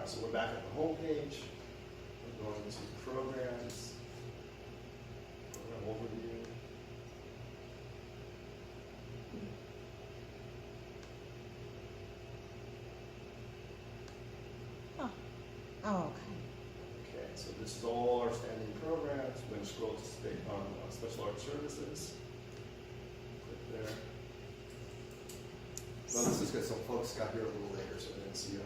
Alright, so we're back at the home page. We're going into programs, program overview. Oh, okay. Okay, so this is all our standing programs. We're going to scroll to stay on special art services. Click there. No, this is good. Some folks got here a little later, so they didn't see it.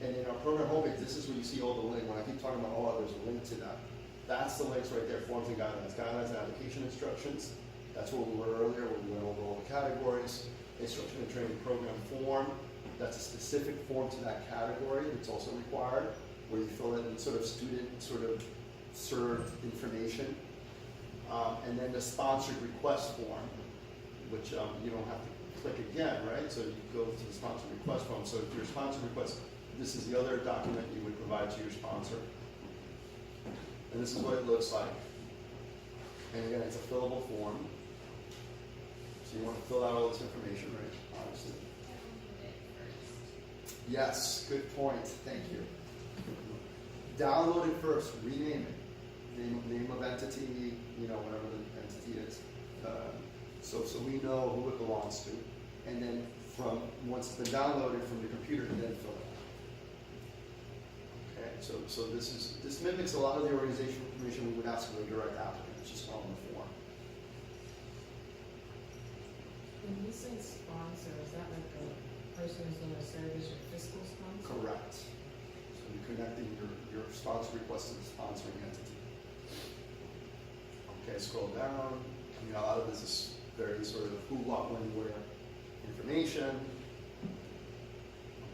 And in our program homepage, this is where you see all the links. When I keep talking about all others, a link to that. That's the links right there, forms and guidelines. Guidelines and application instructions. That's where we were earlier, when we went over all the categories. Instruction and training program form. That's a specific form to that category that's also required, where you fill in sort of student, sort of served information. And then the sponsored request form, which you don't have to click again, right? So you go to the sponsored request form. So if your sponsored request, this is the other document you would provide to your sponsor. And this is what it looks like. And again, it's a fillable form. So you want to fill out all this information, right? Obviously. Yes, good point. Thank you. Download it first, rename it. Name of entity, you know, whatever the entity is. So we know who it belongs to. And then once it's been downloaded from your computer, then fill it out. Okay, so this mimics a lot of the organizational information we would ask of a direct applicant, which is on the form. When you say sponsor, is that like a person who's going to serve as your fiscal sponsor? Correct. So you're connecting your sponsor request to the sponsoring entity. Okay, scroll down. I mean, a lot of this is very sort of who, what, when, where information.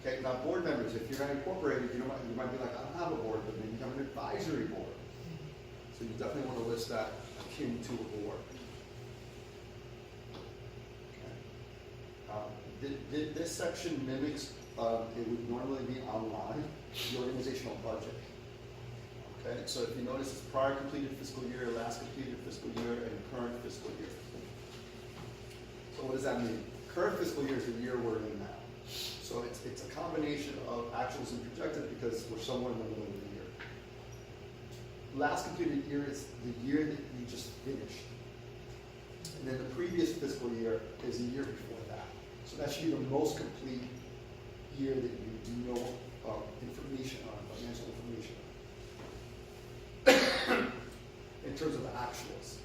Okay, now board members, if you're not incorporated, you might be like, I don't have a board, but maybe you have an advisory board. So you definitely want to list that akin to a board. Okay. This section mimics, it would normally be online, the organizational budget. Okay, so if you notice, it's prior completed fiscal year, last completed fiscal year, and current fiscal year. So what does that mean? Current fiscal year is the year we're in now. So it's a combination of actuals and projected because we're somewhere in the middle of the year. Last completed year is the year that you just finished. And then the previous fiscal year is the year before that. So that should be the most complete year that you know information on, financial information. In terms of actuals.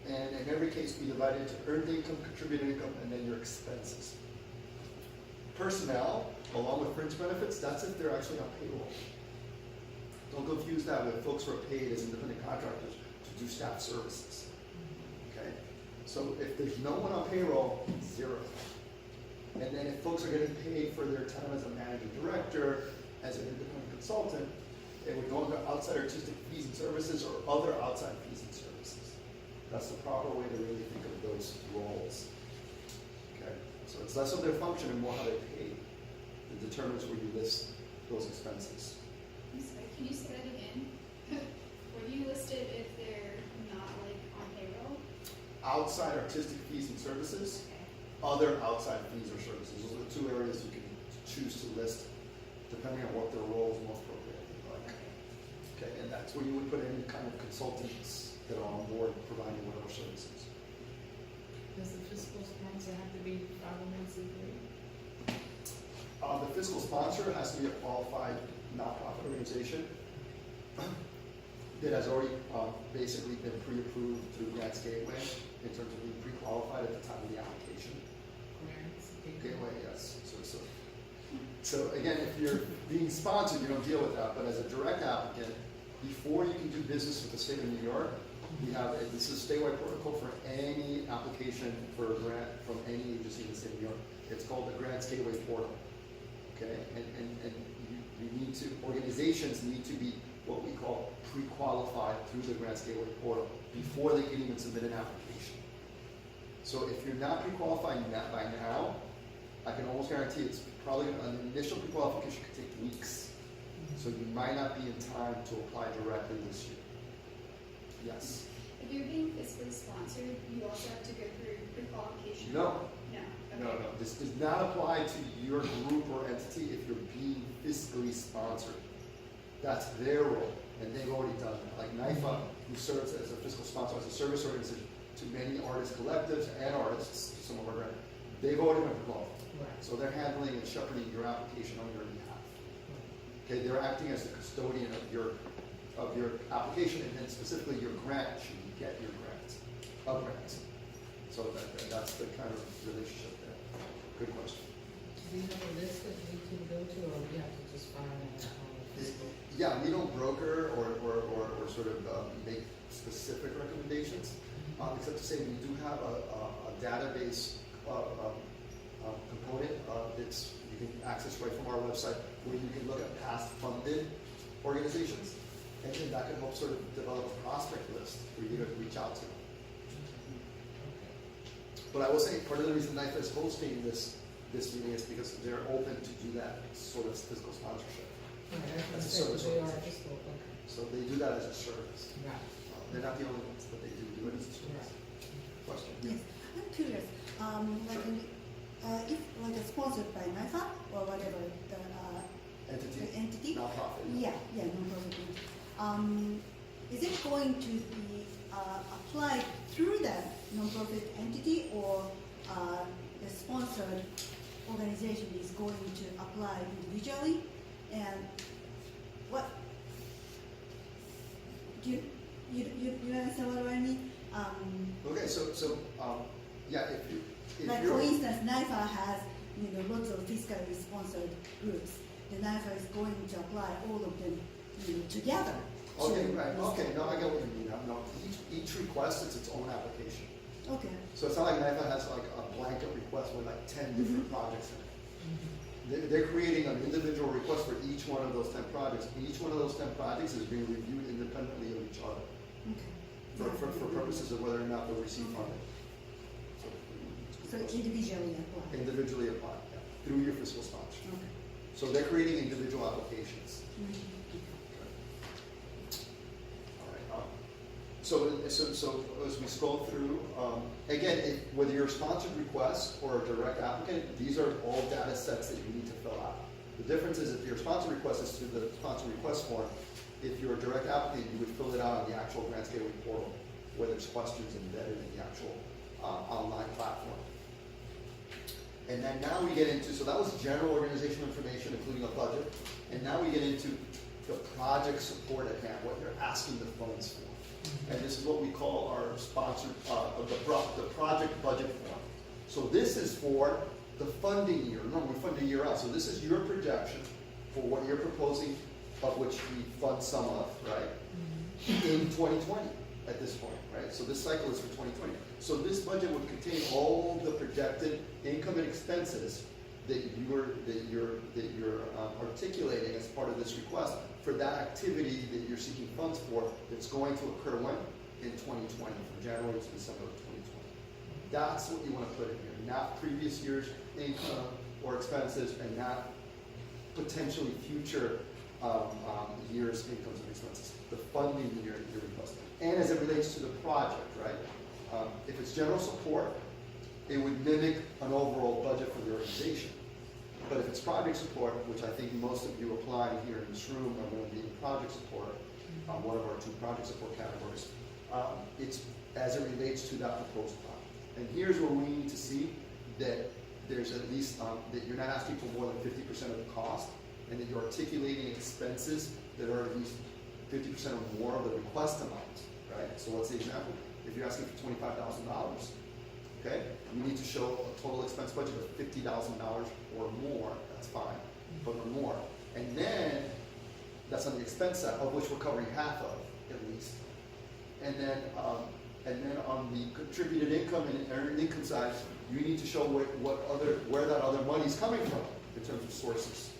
And in every case, we divide it into earned income, contributed income, and then your expenses. Personnel, along with fringe benefits, that's if they're actually on payroll. Don't confuse that with folks who are paid as independent contractors to do staff services. Okay? So if there's no one on payroll, zero. And then if folks are getting paid for their time as a managing director, as an independent consultant, it would go into outside artistic fees and services or other outside fees and services. That's the proper way to really think of those roles. Okay? So it's less of their function and more how they pay that determines where you list those expenses. I'm sorry, can you say that again? Where you listed if they're not like on payroll? Outside artistic fees and services, Okay. other outside fees or services. Those are the two areas you can choose to list depending on what their role is most appropriately like. Okay, and that's where you would put any kind of consultants that are on board providing whatever services. Does the fiscal sponsor have to be 501c3? The fiscal sponsor has to be a qualified nonprofit organization that has already basically been pre-approved through Grants Gateway in terms of being pre-qualified at the time of the application. Grants, Gateway, yes. So again, if you're being sponsored, you don't deal with that. But as a direct applicant, before you can do business with the state of New York, we have this is a statewide protocol for any application for a grant from any agency in the state of New York. It's called the Grants Gateway Portal. Okay, and you need to, organizations need to be what we call pre-qualified through the Grants Gateway Portal before they can even submit an application. So if you're not pre-qualified by now, I can almost guarantee it's probably an initial pre-qualification could take weeks. So you might not be in time to apply directly this year. Yes? If you're being fiscally sponsored, you also have to go through pre-qualification? No. No. No, no, this does not apply to your group or entity if you're being fiscally sponsored. That's their role, and they've already done that. Like NIFA, who serves as a fiscal sponsor, as a service organization to many artist collectives and artists, some of our grant, they've already been involved. Right. So they're handling and shepherding your application on your behalf. Okay, they're acting as the custodian of your application, and then specifically your grant, should you get your grant. So that's the kind of relationship there. Good question. Do you have a list that we can go to, or we have to just find it on Facebook? Yeah, we don't broker or sort of make specific recommendations, except to say we do have a database component that's you can access right from our website, where you can look at past funded organizations, and then that can help sort of develop a prospect list for you to reach out to. But I will say, part of the reason NIFA is hosting this meeting is because they're open to do that sort of fiscal sponsorship. Okay, That's a so service they are organization. fiscal, okay. So they do that as a service. Right. They're not the only ones, but they do it as a service. Question? Yes, I'm curious, if like sponsored by NIFA or whatever the entity? Nonprofit. Yeah, non-profit entity. Is it going to be applied through that non-profit entity, or the sponsored organization is going to apply individually? And what, do you understand what I mean? Okay, so yeah, if Like you're, for instance, NIFA has lots of fiscally sponsored groups. The NIFA is going to apply all of them together. okay, to right, this- okay, no, I get what you mean. No, each request is its own application. Okay. So it's not like NIFA has like a blanket request with like 10 different projects in it. They're creating an individual request for each one of those 10 projects. Each one of those 10 projects is being reviewed independently of each other Okay. for purposes of whether or not they'll receive funding. So individually apply. Individually apply, yeah, through your fiscal sponsor. Okay. So they're creating individual applications. All right. So as we scroll through, again, whether you're a sponsored request or a direct applicant, these are all data sets that you need to fill out. The difference is if your sponsored request is through the sponsor request form, if you're a direct applicant, you would fill it out on the actual Grants Gateway portal, where there's questions embedded in the actual online platform. And then now we get into, so that was general organizational information, including a budget. And now we get into the project support at hand, what you're asking the funds for. And this is what we call our sponsored, the project budget form. So this is for the funding year. Remember, we fund a year out. So this is your projection for what you're proposing, of which we fund some of, right? In 2020 at this point, right? So this cycle is for 2020. So this budget would contain all the projected income and expenses that you're articulating as part of this request for that activity that you're seeking funds for that's going to occur when? In 2020, from January to December of 2020. That's what you want to put in here, not previous year's income or expenses, and not potentially future year's incomes and expenses. The funding year you're requesting. And as it relates to the project, right? If it's general support, it would mimic an overall budget for the organization. But if it's project support, which I think most of you applying here in this room are going to be in project support, one of our 2 project support categories, it's as it relates to that proposed project. And here's where we need to see that there's at least, that you're not asking for more than 50% of the cost, and that you're articulating expenses that are at least 50% or more of the request amount, right? So what's the example? If you're asking for $25,000, okay, you need to show a total expense budget of $50,000 or more. That's fine, but or more. And then that's on the expense side, of which we're covering half of at least. And then on the contributed income and earned income side, you need to show where that other money is coming from in terms of sources.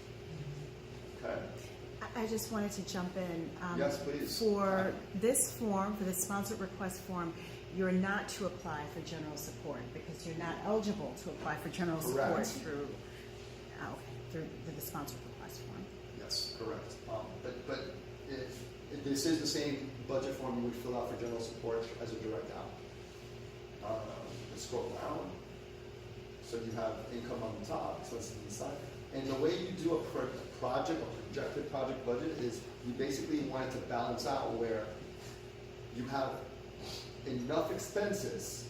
Okay. I just wanted to jump in. Yes, please. For this form, for the sponsored request form, you're not to apply for general support because you're not eligible to apply for general support Correct. through the sponsored request form. Yes, correct. But if this is the same budget form you would fill out for general support as a direct applicant. Let's scroll down. So you have income on the top, expenses on the side. And the way you do a project, a projected project budget is you basically want it to balance out where you have enough expenses,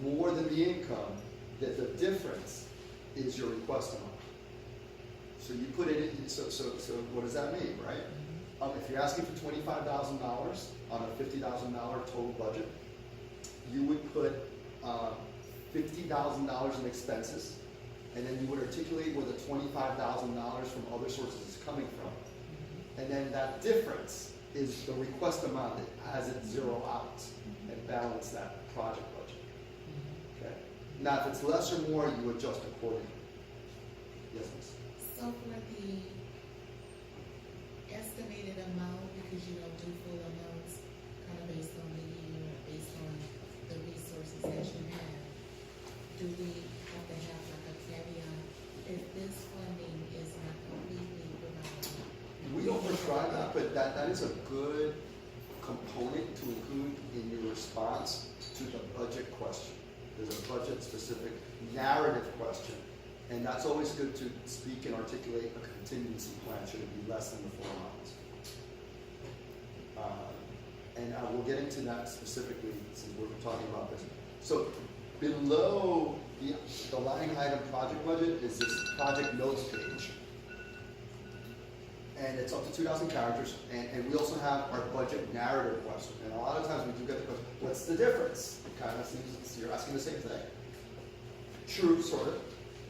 more than the income, that the difference is your request amount. So you put it in, so what does that mean, right? If you're asking for $25,000 on a $50,000 total budget, you would put $50,000 in expenses, and then you would articulate where the $25,000 from other sources is coming from. And then that difference is the request amount that has it zero out and balance that project budget. Okay? Now, if it's less or more, you adjust accordingly. Yes, miss? So for the estimated amount, because you don't do full amounts, kind of based on the year, based on the resources that you have, do we have to have like a caveat if this funding is not completely provided? We don't prescribe that, but that is a good component to include in your response to the budget question. There's a budget-specific narrative question, and that's always good to speak and articulate a contingency plan should it be less than the full amount. And we'll get into that specifically since we're talking about this. So below the line item project budget is this project notes page. And it's up to 2,000 characters, and we also have our budget narrative question. And a lot of times we do get the question, what's the difference? It kind of seems you're asking the same thing. True, sort of.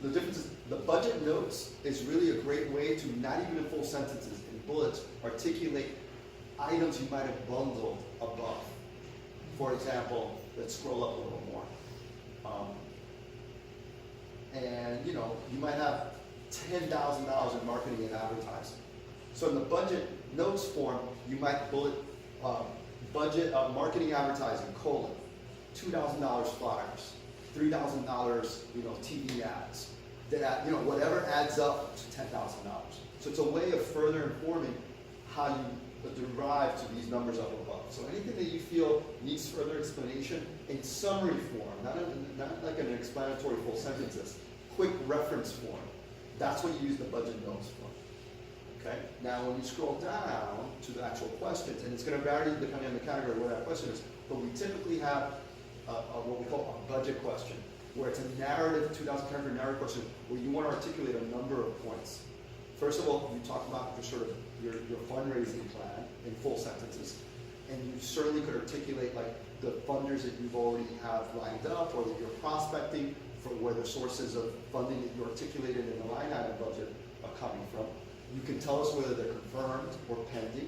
The difference is the budget notes is really a great way to, not even in full sentences, in bullets, articulate items you might have bundled above. For example, let's scroll up a little more. And you might have $10,000 in marketing and advertising. So in the budget notes form, you might bullet budget marketing advertising, $2,000 flyers, $3,000 TV ads, that whatever adds up to $10,000. So it's a way of further informing how you derive to these numbers up above. So anything that you feel needs further explanation in summary form, not like an explanatory full sentences, quick reference form. That's what you use the budget notes for. Okay? Now when you scroll down to the actual questions, and it's going to vary depending on the category where that question is, but we typically have what we call a budget question, where it's a narrative, 2,000 character narrative question, where you want to articulate a number of points. First of all, you talk about your fundraising plan in full sentences, and you certainly could articulate like the funders that you've already have lined up, or that you're prospecting for where the sources of funding that you articulated in the line item budget are coming from. You can tell us whether they're confirmed or pending.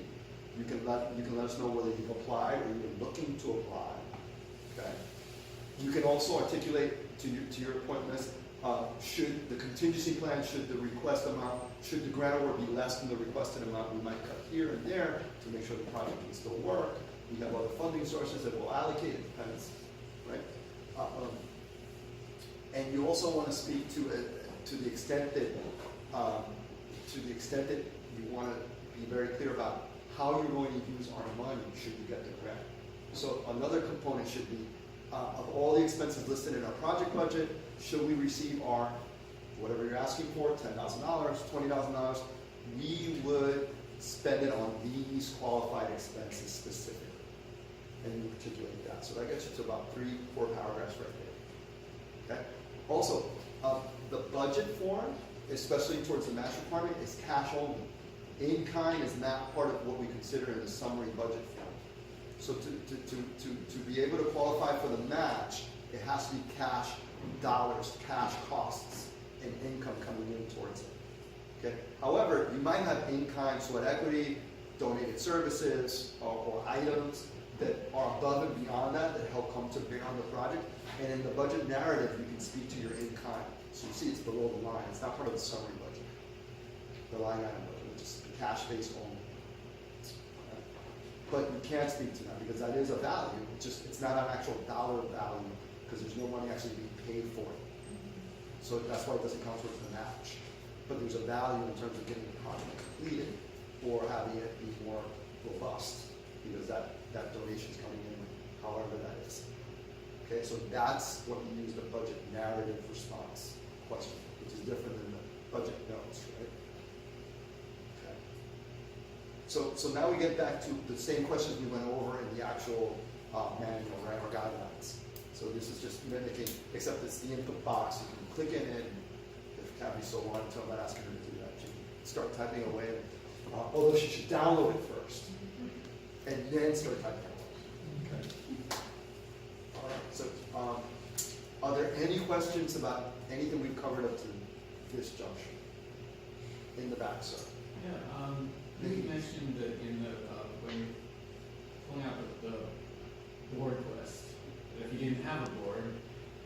You can let us know whether you've applied or you're looking to apply. Okay. You can also articulate to your point, Miss, should the contingency plan, should the request amount, should the grant award be less than the requested amount, we might cut here and there to make sure the project can still work. We have other funding sources that will allocate, it depends, right? And you also want to speak to the extent that you want to be very clear about how you're going to use our money should you get the grant. So another component should be of all the expenses listed in our project budget, should we receive our, whatever you're asking for, $10,000, $20,000, we would spend it on these qualified expenses specifically. And you articulate that. So that gets you to about 3-4 paragraphs right there. Okay? Also, the budget form, especially towards the match requirement, is cash only. In kind is not part of what we consider in the summary budget form. So to be able to qualify for the match, it has to be cash dollars, cash costs, and income coming in towards it. Okay? However, you might have in-kind sweat equity, donated services, or items that are above and beyond that help come to bear on the project. And in the budget narrative, you can speak to your in-kind. So you see it's below the line. It's not part of the summary budget. The line item budget, which is the cash-based only. But you can't speak to that because that is a value. It's not an actual dollar value because there's no money actually being paid for it. So that's why it doesn't count towards the match. But there's a value in terms of getting the project completed or having it be more robust because that donation is coming in however that is. Okay, so that's what you use the budget narrative response question, which is different than the budget notes, right? Okay. So now we get back to the same questions we went over in the actual manual, right, or guidelines. So this is just mimicking, except it's the input box. You can click in, and if Kathy so wanted to, I'm not asking her to do that. She can start typing away. Although she should download it first, and then start typing away. Okay. All right. So, are there any questions about anything we've covered up to this junction? In the back, sir. Yeah, you mentioned that in the, when you're pulling out the board list, that if you didn't have a board,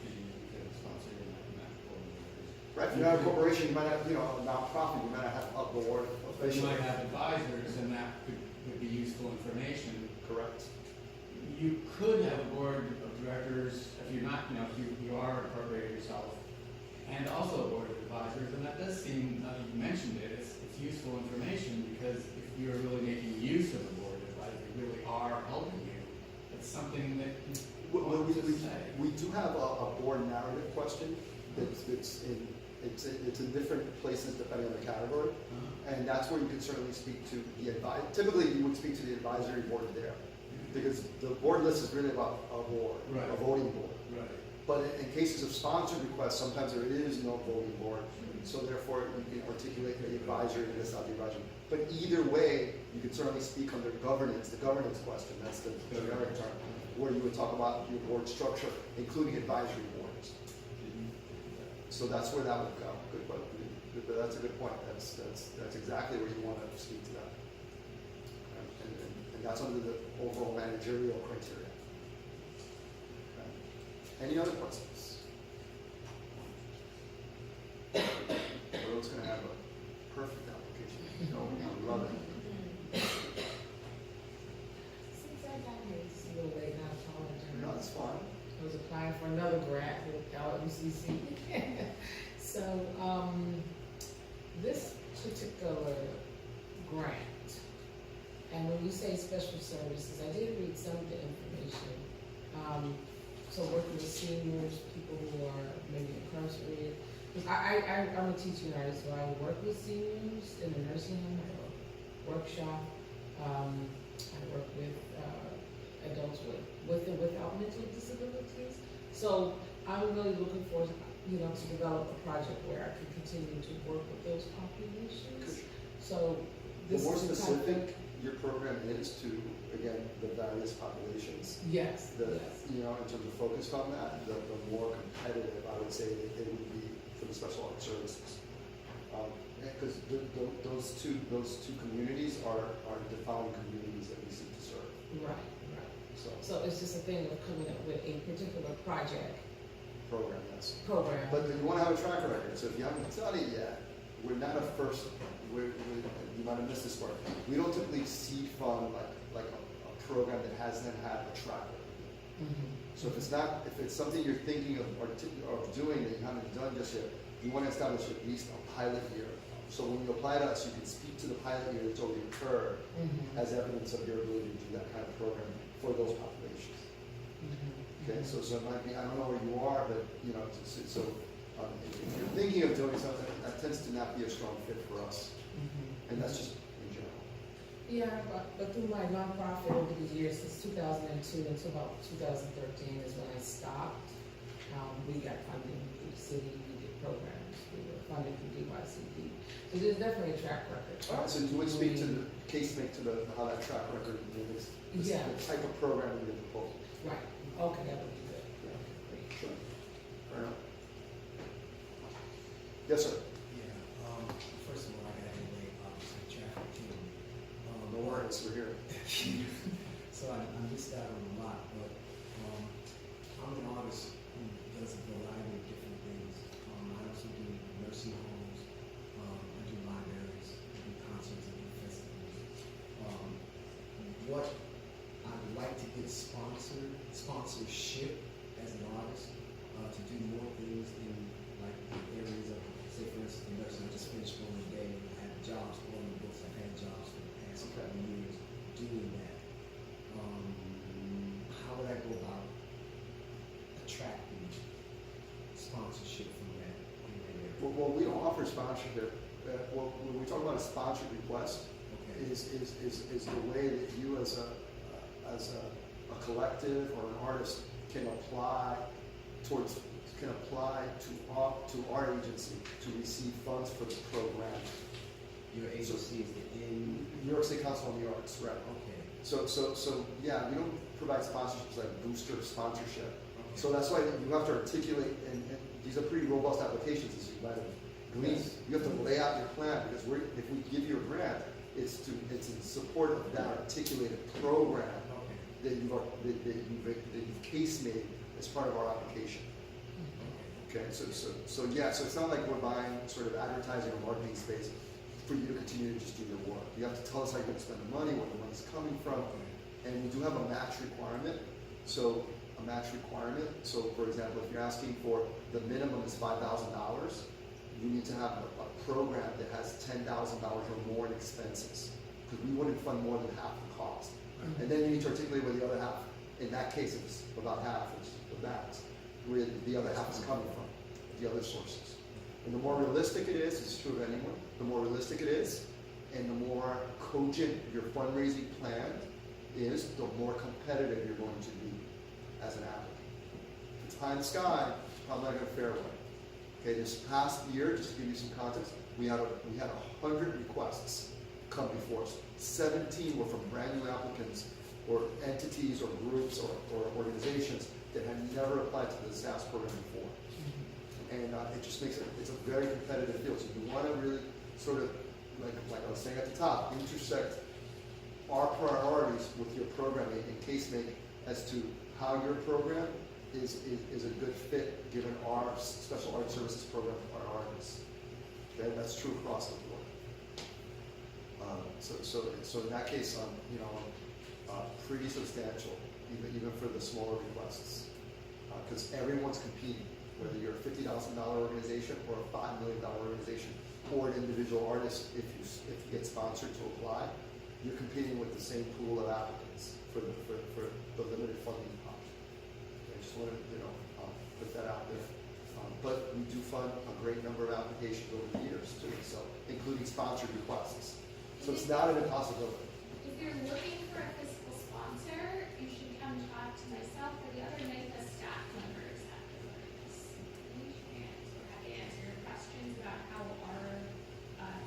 you could sponsor your board members. Right, if you're not a corporation, you might have, a nonprofit, you might not have a board But you officially. might have advisors, and that would be useful information. Correct. You could have a board of directors, if you're not, if you are incorporated yourself, and also a board of advisors, and that does seem, now that you mentioned it, it's useful information, because if you're really making use of the board of advisors, they really are helping you, it's something that you want to say. We do have a board narrative question that's in different places depending on the category. And that's where you can certainly speak to the typically you would speak to the advisory board there. Because the board list is really about a board, Right. a voting board. Right. But in cases of sponsored requests, sometimes there is no voting board. So therefore, you can articulate the advisory and list out the advisory. But either way, you can certainly speak under governance, the governance question, that's the generic term, where you would talk about your board structure, including advisory boards. So that's where that would go. Good, but that's a good point. That's exactly where you want to speak to that. And that's under the overall managerial criteria. Okay. Any other questions? Everyone's going to have a perfect application. I love it. Since I got here, it's a little late, I apologize. No, that's fine. I was applying for another grant with LMCC. So, this particular grant, and when you say special services, I did read some of the information. So working with seniors, people who are maybe incarcerated. I'm a teaching artist, so I work with seniors in the nursing home, I have a workshop. I work with adults with and without mental disabilities. So I'm really looking forward to, to develop a project where I can continue to work with those populations. So The this more is the type of- specific your program is to, again, the various populations, Yes, in yes. terms of focused on that, the more competitive I would say that it would be for the special art services. Because those two communities are defined communities that we seek to serve. Right. So, So it's just a thing of coming up with a particular program. yes. But But you want to have a track record, so if you haven't done it yet, we're not a first, you might have missed this part. We don't typically seed fund like a program that hasn't had a track record. So if it's something you're thinking of doing that you haven't done just yet, you want to establish at least a pilot year. So when you apply to us, you can speak to the pilot year that's already occurred as evidence of your ability to do that kind of program for those populations. Okay, so it might be, I don't know where you are, but, if you're thinking of doing something, that tends to not be a strong fit for us. And that's just in general. Yeah, but through my nonprofit over the years, since 2002 until about 2013 is when I stopped. We got funding through the city, we did programs, we were funded through DYCD. So there's definitely a track record. All right, so you would speak to the case, make to how that track record, the type of program you're proposing. Right, okay, that would be good. Yeah. Great. Sure. Fair enough. Yes, sir. Yeah, first of all, I gotta relate, obviously, traffic too. No worries, we're here. So I missed out on a lot, but, I'm an artist who does a variety of different things. I also do nursing homes, I do libraries, I do concerts, I do festivals. What I'd like to get sponsorship as an artist, to do more things in like the areas of, say for instance, the nursing. I just finished going today, and I had jobs on the books. I've had jobs for the past couple of years doing that. How would I go about sponsorship from that in that area? Well, we don't offer sponsorship. Well, when we talk about a sponsored request, Okay. is the way that you as a collective or an artist can apply to our agency to receive funds for the program. Your agency is in, New York State Council on the Arts, right? okay. So yeah, we don't provide sponsorships like booster sponsorship. Okay. So that's why you have to articulate, and these are pretty robust applications, as you might have gleaned. Yes. You have to lay out your plan, because if we give you a grant, it's in support of that articulated program Okay. that you've case made as part of our application. Okay, so it's not like we're buying sort of advertising or marketing space for you to continue to just do your work. You have to tell us how you're going to spend the money, where the money's coming from, and we do have a match requirement. So for example, if you're asking for the minimum is $5,000, you need to have a program that has $10,000 or more in expenses, because we wouldn't fund more than half the cost. And then you need to articulate where the other half, in that case, it's about half, which is the max, where the other half is coming from, the other sources. And the more realistic it is, it's true of anyone, the more realistic it is, and the more cogent your fundraising plan is, the more competitive you're going to be as an applicant. If it's pie in the sky, it's probably not going to fare well. Okay, this past year, just to give you some context, we had 100 requests come before us. 17 were from brand new applicants or entities or groups or organizations that had never applied to the SAS program before. And it just makes it's a very competitive field. So you want to really sort of, like I was saying at the top, intersect our priorities with your programming and case making as to how your program is a good fit given our special art services program for our artists. Okay, that's true across the board. So in that case, pretty substantial, even for the smaller requests, because everyone's competing. Whether you're a $50,000 organization or a $5 million organization or an individual artist, if you get sponsored to apply, you're competing with the same pool of applicants for the limited funding pot. I just wanted to put that out there. But we do fund a great number of applications over the years too, so including sponsored requests. So it's not an impossibility. If you're looking for a fiscal sponsor, you should come talk to myself or the other NIFA staff members afterwards. And we're happy to answer your questions about how our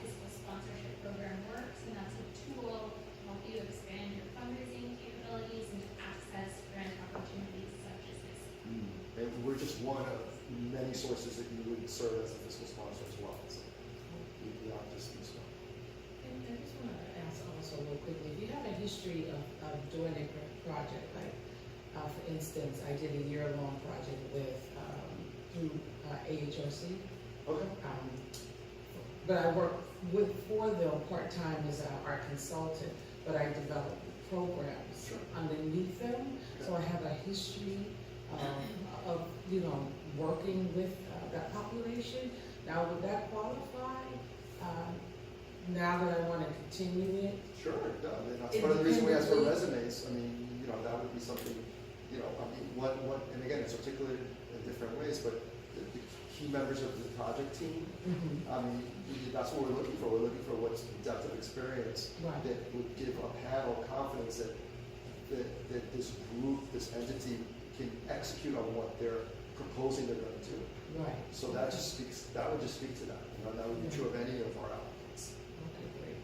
fiscal sponsorship program works, and that's a tool to help you expand your fundraising capabilities and access grant opportunities such as this. And we're just one of many sources that you would serve as a fiscal sponsor as well. So beyond just these one. And I just want to ask also real quickly, if you have a history of doing a project, like, for instance, I did a year-long project through AHRC. Okay. But I work for them part-time as an art consultant, but I develop programs Sure. underneath them. So I have a history of working with that population. Now, would that qualify? Now that I want to continue it? Sure, yeah, I mean, that's part of the reason we ask for resumes. I mean, that would be something, and again, it's articulated in different ways, but the key members of the project team, I mean, that's what we're looking for. We're looking for what's the depth of experience Right. that would give a panel confidence that this group, this entity can execute on what they're proposing they're going to do. Right. So that would just speak to that. That would be true of any of our applicants. Okay, great.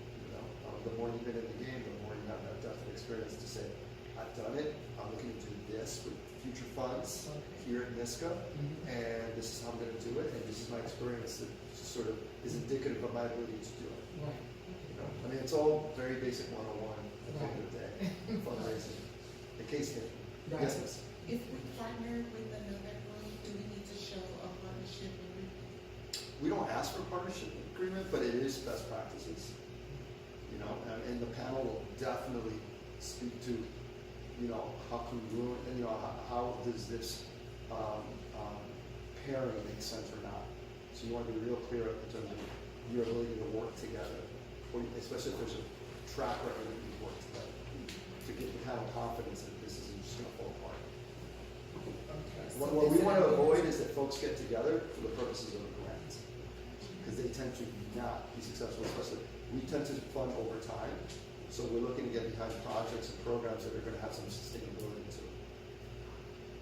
The more you've been in the game, the more you have that depth of experience to say, I've done it, I'm looking to do this with future funds Okay. here at NISCA, Mhm. and this is how I'm going to do it, and this is my experience that sort of is indicative of my ability to do it. Right. I mean, it's all very basic 101 at the end of the day, fundraising, the case making. Right. Yes, miss? If we partner with another group, do we need to show a partnership agreement? We don't ask for a partnership agreement, but it is best practices. And the panel will definitely speak to, how congruent, and how does this pairing make sense or not. So you want to be real clear in terms of your ability to work together, or especially if there's a track record that you work together, to give the panel confidence that this isn't just going to fall apart. Okay. What we want to avoid is that folks get together for the purposes of a grant, because they tend to not be successful, especially, we tend to fund over time, so we're looking to get behind projects and programs that are gonna have some sustainability to it.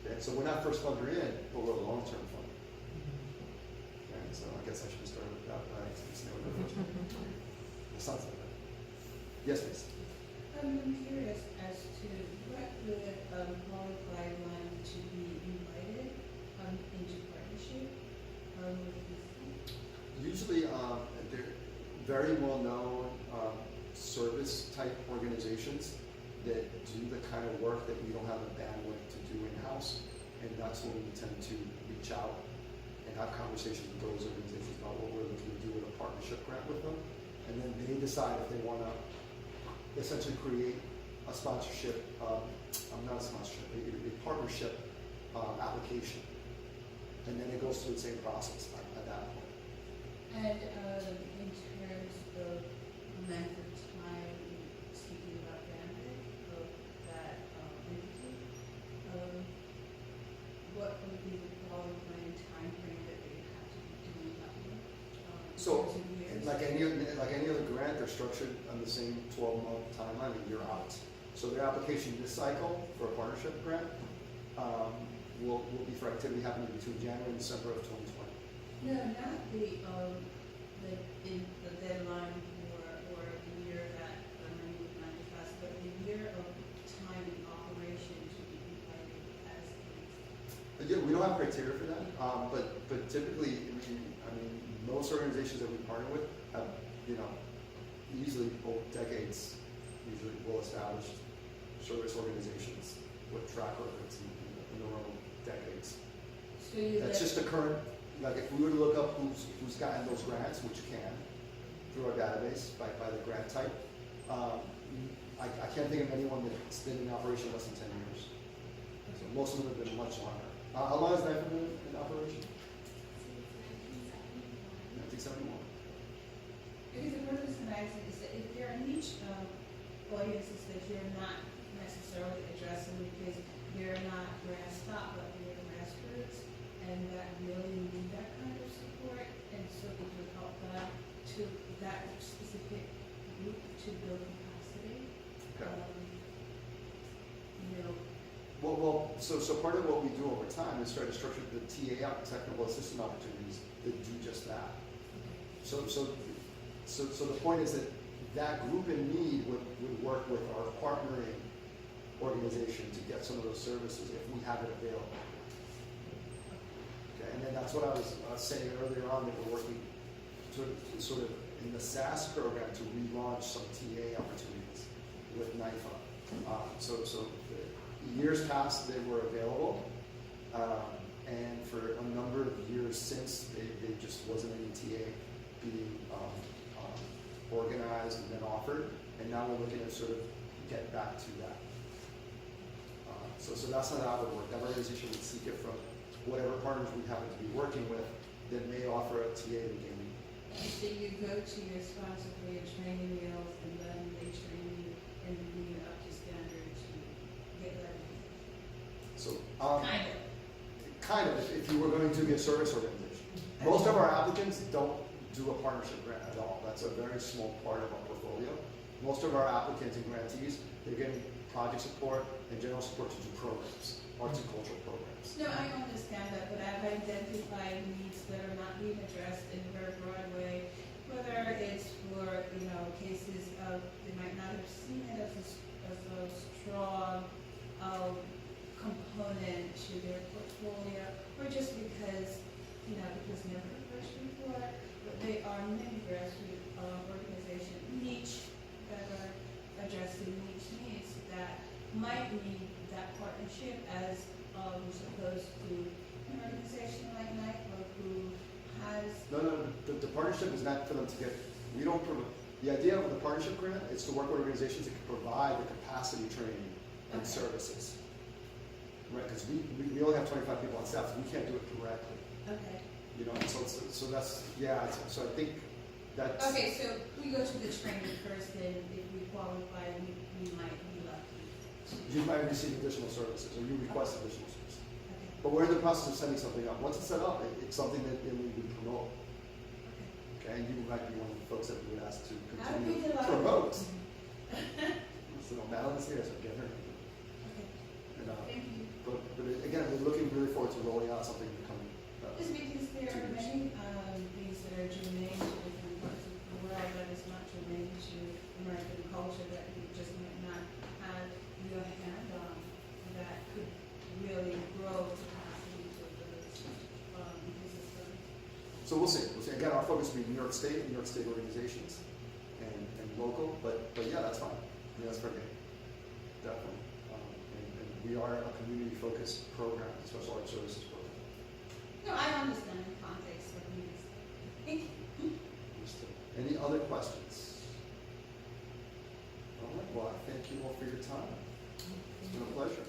Okay, so we're not first funder in, but we're a long-term funder. And so I guess I should have started with that, but I just never know. It sounds like that. Yes, please. I'm curious as to what would qualify one to be invited into partnership with this? Usually, they're very well-known service type organizations that do the kind of work that we don't have the bandwidth to do in-house, and that's when we tend to reach out and have conversations with those organizations about what we're looking to do with a partnership grant with them, and then they decide if they want to essentially create a sponsorship, not a sponsorship, a partnership application, and then it goes through the same process at that point. And in terms of length of time, speaking about bandwidth of that entity, what would be the qualifying timeframe that they have to be doing that in? So, 2 years? like any other grant, they're structured on the same 12-month timeline, and you're out. So their application this cycle for a partnership grant will be for activity happening between January and December of 2020. No, not the deadline or the year that the money would manifest, but the year of time in operation to be invited as But yeah, we don't have criteria for that, but typically, I mean, most organizations that we partner with have, easily both decades, usually well-established service organizations with track records in the realm of decades. So you That's just the current, like if we were to look up who's gotten those grants, which you can, through our database by the grant type, I can't think of anyone that's been in operation less than 10 years. So most of them have been much longer. How long has NIFA been in operation? 1971. Because the purpose of magazine is that if there are niche audiences that you're not necessarily addressing because they're not grass top, but they're grassroots, and that really need that kind of support, and so it would help them to that specific group to build capacity. Okay. You know, Well, so part of what we do over time is try to structure the TA out, technical assistant opportunities that do just that. So the point is that group in need would work with our partnering organization to get some of those services if we have it available. Okay, and then that's what I was saying earlier on, that we're working sort of in the SAS program to relaunch some TA opportunities with NIFA. So years past they were available, and for a number of years since, they just wasn't any TA being organized and then offered, and now we're looking to sort of get back to that. So that's not how it would work. That organization would seek it from whatever partners we happen to be working with that may offer a TA to gain. so you go to your sponsor for your training meals, and then they train you and bring you up to standard to get that. So Kind of. if you were going to be a service organization. Most of our applicants don't do a partnership grant at all. That's a very small part of our portfolio. Most of our applicants and grantees, they're getting project support and general support to do programs, arts and cultural programs. No, I understand that, but I've identified needs that are not being addressed in a very broad way, whether it's for, cases of, they might not have seen it as a strong component to their portfolio, or just because, because never approached before, but they are many grassroots organizations, niche, that are addressing niche needs that might need that partnership as opposed to an organization like NIFA who has. No, the partnership is not for them to get, the idea of the partnership grant is to work with organizations that can provide the capacity training and Okay. services. Right, because we only have 25 people on staff, so we can't do it directly. Okay. So that's, so I think that's. Okay, so we go to the training first, and if we qualify, we might be lucky. You might receive additional services, or you request additional services. Okay. But we're in the process of setting something up. Once it's set up, it's something that then we would promote. Okay, and you might be one of the folks that we would ask to I'd continue be to delighted. promote. So Madeline's here, so get her. And, Thank you. but again, we're looking really forward to rolling out something coming. Just because there are many things that are germane to different parts of the world that is not germane to American culture that you just might not have your hand on that could really grow capacity to those systems. So we'll see. We'll see. Again, our focus will be New York State and New York State organizations and local, but yeah, that's fine. Yeah, that's pretty good. Definitely. And we are a community-focused program, a special art services program. No, I understand the context of these. Thank you. Understood. Any other questions? All right, well, I thank you all for your time. It's been a pleasure.